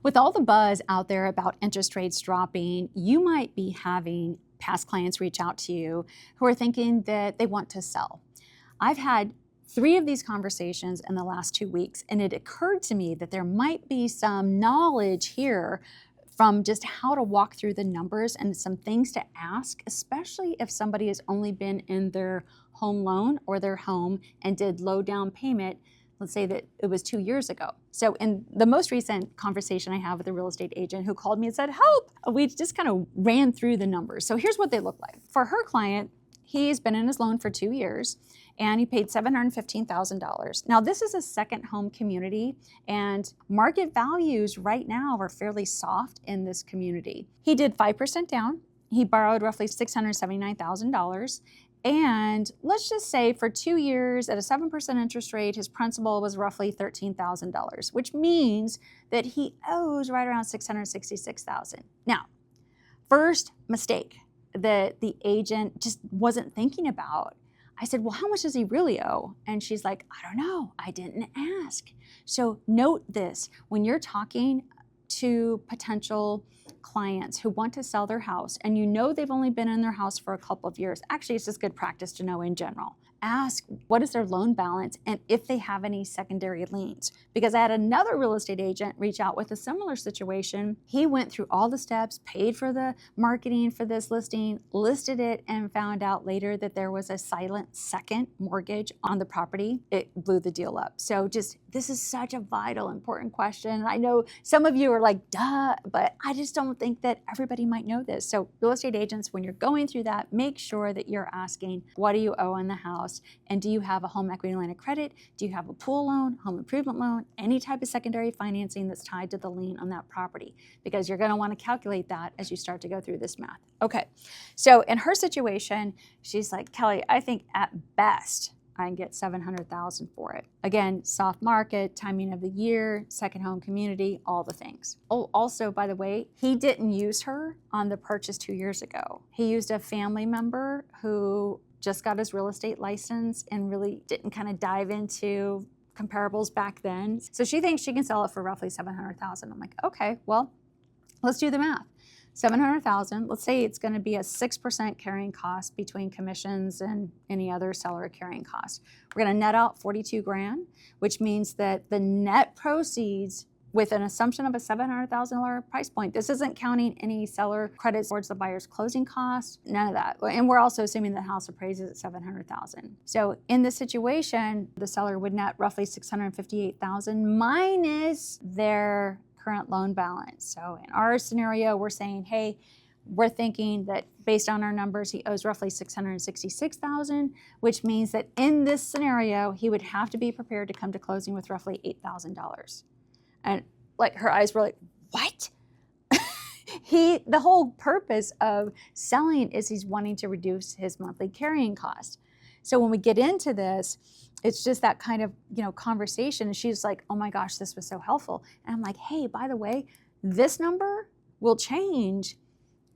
With all the buzz out there about interest rates dropping, you might be having past clients reach out to you who are thinking that they want to sell. I've had 3 of these conversations in the last 2 weeks, and it occurred to me that there might be some knowledge here from just how to walk through the numbers and some things to ask, especially if somebody has only been in their home loan or their home and did low down payment. Let's say that it was 2 years ago. So in the most recent conversation I have with a real estate agent who called me and said, help, we just kind of ran through the numbers. So here's what they look like. For her client, he's been in his loan for 2 years and he paid $715,000. Now this is a second home community and market values right now are fairly soft in this community. He did 5% down. He borrowed roughly $679,000. And let's just say for 2 years at a 7% interest rate, his principal was roughly $13,000, which means that he owes right around $666,000. Now, first mistake that the agent just wasn't thinking about. I said, well, how much does he really owe? And she's like, I don't know, I didn't ask. So note this, when you're talking to potential clients who want to sell their house and you know they've only been in their house for a couple of years, actually it's just good practice to know in general. Ask what is their loan balance and if they have any secondary liens. Because I had another real estate agent reach out with a similar situation. He went through all the steps, paid for the marketing for this listing, listed it, and found out later that there was a silent second mortgage on the property. It blew the deal up. So just, this is such a vital, important question. I know some of you are like, duh, but I just don't think that everybody might know this. So real estate agents, when you're going through that, make sure that you're asking, what do you owe on the house? And do you have a home equity line of credit? Do you have a pool loan, home improvement loan, any type of secondary financing that's tied to the lien on that property? Because you're going to want to calculate that as you start to go through this math. Okay, so in her situation, she's like, Kelly, I think at best I can get $700,000 for it. Again, soft market, timing of the year, second home community, all the things. Oh, also, by the way, he didn't use her on the purchase 2 years ago. He used a family member who just got his real estate license and really didn't kind of dive into comparables back then. So she thinks she can sell it for roughly $700,000. I'm like, okay, well, let's do the math. $700,000, let's say it's going to be a 6% carrying cost between commissions and any other seller carrying cost. We're going to net out 42 grand, which means that the net proceeds with an assumption of a $700,000 price point. This isn't counting any seller credits towards the buyer's closing costs, none of that. And we're also assuming the house appraises at $700,000. So in this situation, the seller would net roughly $658,000 minus their current loan balance. So in our scenario, we're saying, hey, we're thinking that based on our numbers, he owes roughly $666,000, which means that in this scenario, he would have to be prepared to come to closing with roughly $8,000. And like her eyes were like, what? The whole purpose of selling is he's wanting to reduce his monthly carrying cost. So when we get into this, it's just that kind of, conversation. And she's like, oh my gosh, this was so helpful. And I'm like, hey, by the way, this number will change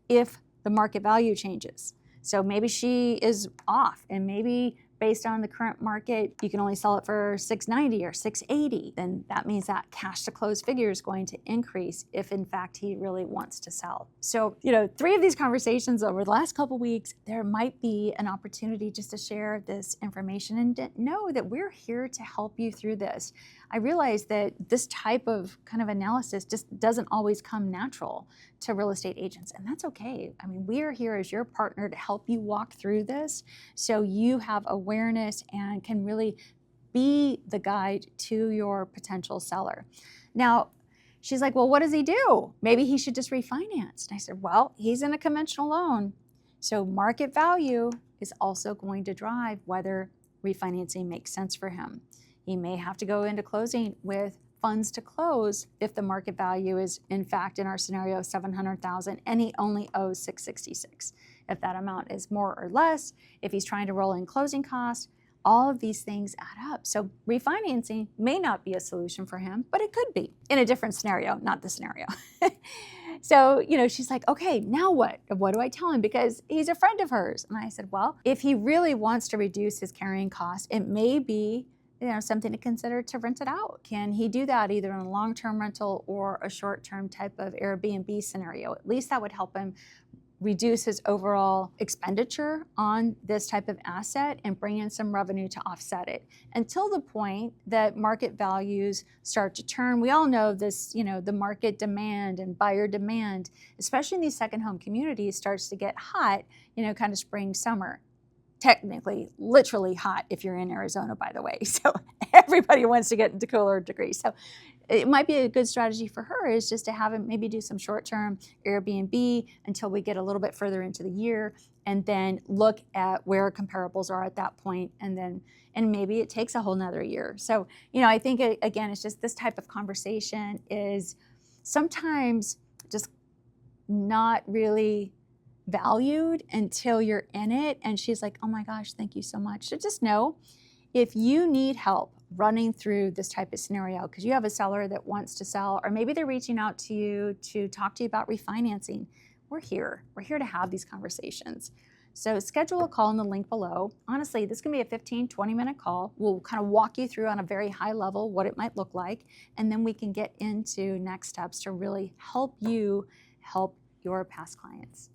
if the market value changes. So maybe she is off and maybe based on the current market, you can only sell it for $690 or $680. Then that means that cash to close figure is going to increase if in fact he really wants to sell. So, 3 of these conversations over the last couple weeks, there might be an opportunity just to share this information and know that we're here to help you through this. I realize that this type of kind of analysis just doesn't always come natural to real estate agents, and that's okay. I mean, we are here as your partner to help you walk through this so you have awareness and can really be the guide to your potential seller. Now, she's like, well, what does he do? Maybe he should just refinance. And I said, well, he's in a conventional loan. So market value is also going to drive whether refinancing makes sense for him. He may have to go into closing with funds to close if the market value is, in fact, in our scenario, $700,000, and he only owes $666. If that amount is more or less, if he's trying to roll in closing costs, all of these things add up. So refinancing may not be a solution for him, but it could be in a different scenario, not the scenario. So, she's like, okay, now what? What do I tell him? Because he's a friend of hers. And I said, well, if he really wants to reduce his carrying cost, it may be something to consider to rent it out. Can he do that either in a long-term rental or a short-term type of Airbnb scenario? At least that would help him reduce his overall expenditure on this type of asset and bring in some revenue to offset it until the point that market values start to turn. We all know this, the market demand and buyer demand, especially in these second home communities, starts to get hot, kind of spring, summer. Technically, literally hot if you're in Arizona, by the way. So everybody wants to get into cooler degrees. So it might be a good strategy for her is just to have him maybe do some short-term Airbnb until we get a little bit further into the year, and then look at where comparables are at that point, and maybe it takes a whole nother year. So, I think, again, it's just this type of conversation is sometimes just not really valued until you're in it. And she's like, oh my gosh, thank you so much. So just know, if you need help running through this type of scenario because you have a seller that wants to sell, or maybe they're reaching out to you to talk to you about refinancing, we're here. We're here to have these conversations. So schedule a call in the link below. Honestly, this can be a 15, 20-minute call. We'll kind of walk you through on a very high level what it might look like, and then we can get into next steps to really help you help your past clients.